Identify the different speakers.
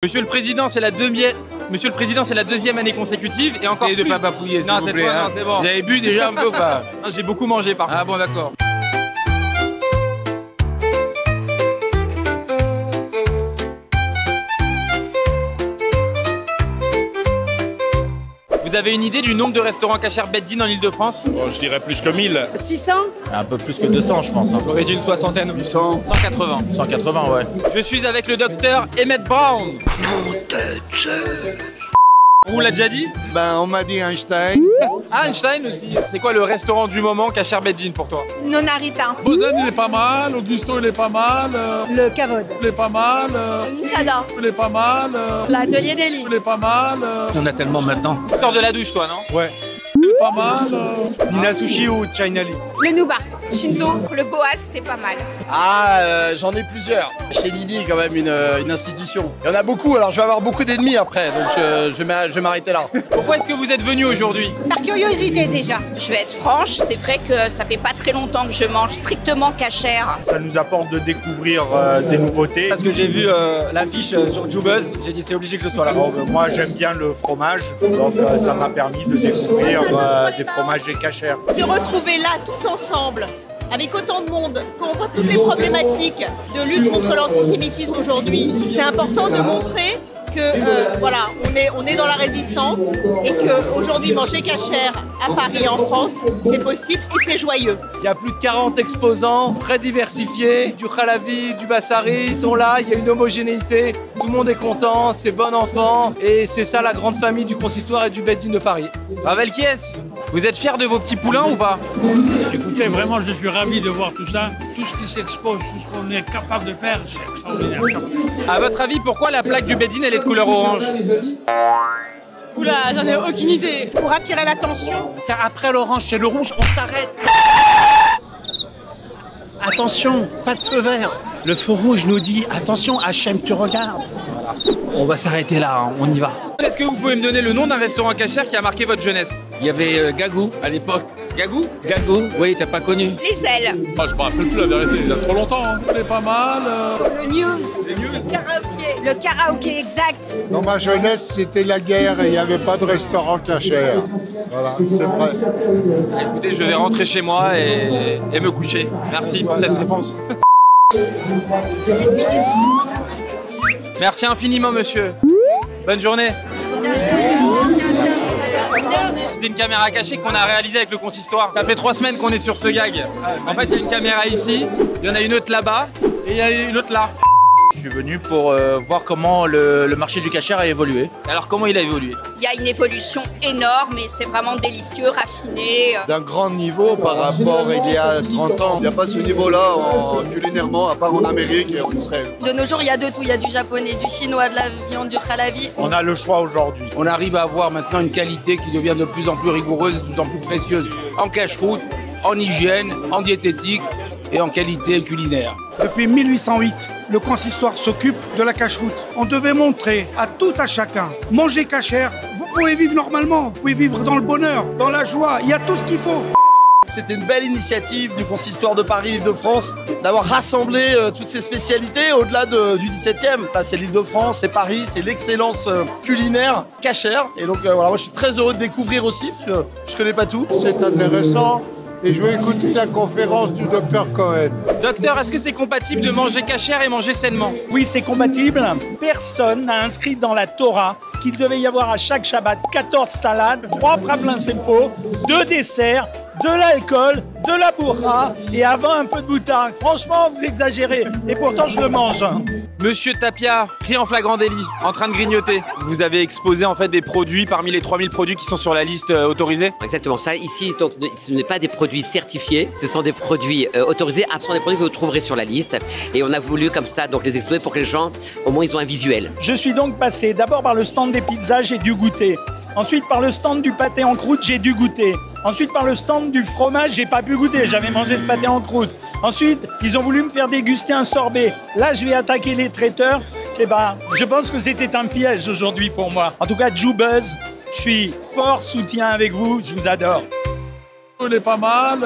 Speaker 1: Monsieur le Président, c'est la deuxième année consécutive et encore
Speaker 2: Essayez
Speaker 1: plus...
Speaker 2: de pas papouiller, s'il
Speaker 1: Non,
Speaker 2: vous
Speaker 1: cette
Speaker 2: plaît.
Speaker 1: fois,
Speaker 2: Hein.
Speaker 1: non, c'est bon.
Speaker 2: Vous avez bu déjà un peu ou pas?
Speaker 1: Non, j'ai beaucoup mangé par contre.
Speaker 2: Ah bon, d'accord.
Speaker 1: Vous avez une idée du nombre de restaurants cachers Beddin en Ile-de-France?
Speaker 3: Bon, je dirais plus que 1000.
Speaker 4: 600.
Speaker 5: Un peu plus que 200, je pense.
Speaker 1: J'aurais dit une soixantaine.
Speaker 4: 800.
Speaker 1: 180.
Speaker 5: 180, ouais.
Speaker 1: Je suis avec le docteur Emmett Brown. On vous l'a déjà dit?
Speaker 4: Ben, on m'a dit Einstein.
Speaker 1: Ah, Einstein aussi. C'est quoi le restaurant du moment cacher Beddin pour toi?
Speaker 6: Nonarita.
Speaker 3: Bozen, il est pas mal. Augusto, il est pas mal.
Speaker 6: Le Cavode.
Speaker 3: Il est pas mal.
Speaker 7: Misada.
Speaker 3: Il est pas mal.
Speaker 7: L'atelier d'Eli.
Speaker 3: Il est pas mal.
Speaker 5: Il y en a tellement maintenant.
Speaker 1: Tu sors de la douche toi, non?
Speaker 3: Ouais. Il est pas mal.
Speaker 8: Nina Sushi ou China Lee?
Speaker 6: Le Nouba.
Speaker 7: Shinzo. Le Boas, c'est pas mal.
Speaker 9: Ah, j'en ai plusieurs. Chez Lily, quand même, une institution. Il y en a beaucoup, alors je vais avoir beaucoup d'ennemis après, donc je vais m'arrêter là.
Speaker 1: Pourquoi est-ce que vous êtes venu aujourd'hui?
Speaker 6: Par curiosité déjà.
Speaker 7: Je vais être franche, c'est vrai que ça fait pas très longtemps que je mange strictement cachère.
Speaker 8: Ça nous apporte de découvrir des nouveautés.
Speaker 10: Parce que j'ai vu l'affiche sur Jubuzz, j'ai dit c'est obligé que je sois là.
Speaker 8: Moi j'aime bien le fromage, donc ça m'a permis de découvrir des fromages et cachères.
Speaker 4: Se retrouver là tous ensemble, avec autant de monde, quand on voit toutes les problématiques de lutte contre l'antisémitisme aujourd'hui, c'est important de montrer que voilà, on est dans la résistance et qu'aujourd'hui manger cachère à Paris en France, c'est possible et c'est joyeux.
Speaker 11: Il y a plus de 40 exposants très diversifiés, du Khalavi, du Bassari, ils sont là, il y a une homogénéité, tout le monde est content, c'est bon enfant et c'est ça la grande famille du consistoire et du Beddin de Paris.
Speaker 1: Ravel qui est-ce? Vous êtes fiers de vos petits poulains ou pas?
Speaker 3: Écoutez, vraiment, je suis ravi de voir tout ça. Tout ce qui s'expose, tout ce qu'on est capable de faire, c'est extraordinaire.
Speaker 1: À votre avis, pourquoi la plaque du Beddin elle est de couleur orange?
Speaker 6: Oula, j'en ai aucune idée.
Speaker 4: Pour attirer l'attention,
Speaker 10: C'est après l'orange, c'est le rouge, on s'arrête. Attention, pas de feu vert. Le feu rouge nous dit attention, Hachem te regarde.
Speaker 5: On va s'arrêter là, hein, on y va.
Speaker 1: Est-ce que vous pouvez me donner le nom d'un restaurant cachère qui a marqué votre jeunesse?
Speaker 5: Il y avait Gagou à l'époque.
Speaker 1: Gagou?
Speaker 5: Gagou, oui, t'as pas connu.
Speaker 7: Les ailes.
Speaker 3: Ah, je me rappelle plus la vérité, il y a trop longtemps. Hein. Il est pas mal.
Speaker 6: Le News. Le karaoké exact.
Speaker 4: dans ma jeunesse, c'était la guerre et il n'y avait pas de restaurant cachère. Voilà, c'est vrai.
Speaker 1: Écoutez, je vais rentrer chez moi et me coucher. Merci pour cette réponse. Merci infiniment, monsieur. Bonne journée. C'était une caméra cachée qu'on a réalisée avec le consistoire. Ça fait 3 semaines qu'on est sur ce gag. En fait, il y a une caméra ici, il y en a une autre là-bas et il y a une autre là.
Speaker 5: Je suis venu pour voir comment le marché du cachère a évolué.
Speaker 1: Alors, comment il a évolué?
Speaker 7: Il y a une évolution énorme et c'est vraiment délicieux, raffiné.
Speaker 4: D'un grand niveau par rapport à il y a 30 ans. Il n'y a pas ce niveau-là culinairement, à part en Amérique et en Israël.
Speaker 7: De nos jours, il y a de tout. Il y a du japonais, du chinois, de la viande, du Khalavi.
Speaker 8: On a le choix aujourd'hui.
Speaker 2: On arrive à avoir maintenant une qualité qui devient de plus en plus rigoureuse, de plus en plus précieuse. En cache-route, en hygiène, en diététique et en qualité culinaire.
Speaker 8: Depuis 1808, le consistoire s'occupe de la cache-route. On devait montrer à tout à chacun, manger cachère, vous pouvez vivre normalement, vous pouvez vivre dans le bonheur, dans la joie, il y a tout ce qu'il faut.
Speaker 9: C'était une belle initiative du consistoire de Paris Île-de-France d'avoir rassemblé toutes ces spécialités au-delà du 17e. Là, c'est l'Île-de-France, c'est Paris, c'est l'excellence culinaire cachère. Et donc voilà, moi je suis très heureux de découvrir aussi, parce que je connais pas tout.
Speaker 4: C'est intéressant et je vais écouter la conférence du docteur Cohen.
Speaker 1: Docteur, est-ce que c'est compatible de manger cachère et manger sainement?
Speaker 10: Oui, c'est compatible. Personne n'a inscrit dans la Torah qu'il devait y avoir à chaque Shabbat 14 salades, 3 plats simpo, 2 desserts, de l'alcool, de la bourra et avant un peu de boutade. Franchement, vous exagérez. Et pourtant, je le mange.
Speaker 1: Monsieur Tapia, pris en flagrant délit, en train de grignoter. Vous avez exposé en fait des produits parmi les 3000 produits qui sont sur la liste autorisée?
Speaker 12: Exactement ça. Ici, donc, ce n'est pas des produits certifiés, ce sont des produits autorisés. Ce sont des produits que vous trouverez sur la liste. Et on a voulu comme ça donc les exposer pour que les gens, au moins, ils ont un visuel.
Speaker 10: Je suis donc passé d'abord par le stand des pizzas, j'ai dû goûter. Ensuite, par le stand du pâté en croûte, j'ai dû goûter. Ensuite, par le stand du fromage, j'ai pas pu goûter. J'avais mangé le pâté en croûte. Ensuite, ils ont voulu me faire déguster un sorbet. Là, je vais attaquer les traiteurs. Eh ben, je pense que c'était un piège aujourd'hui pour moi. En tout cas, Jubuzz, je suis fort soutien avec vous. Je vous adore.
Speaker 3: Il est pas mal.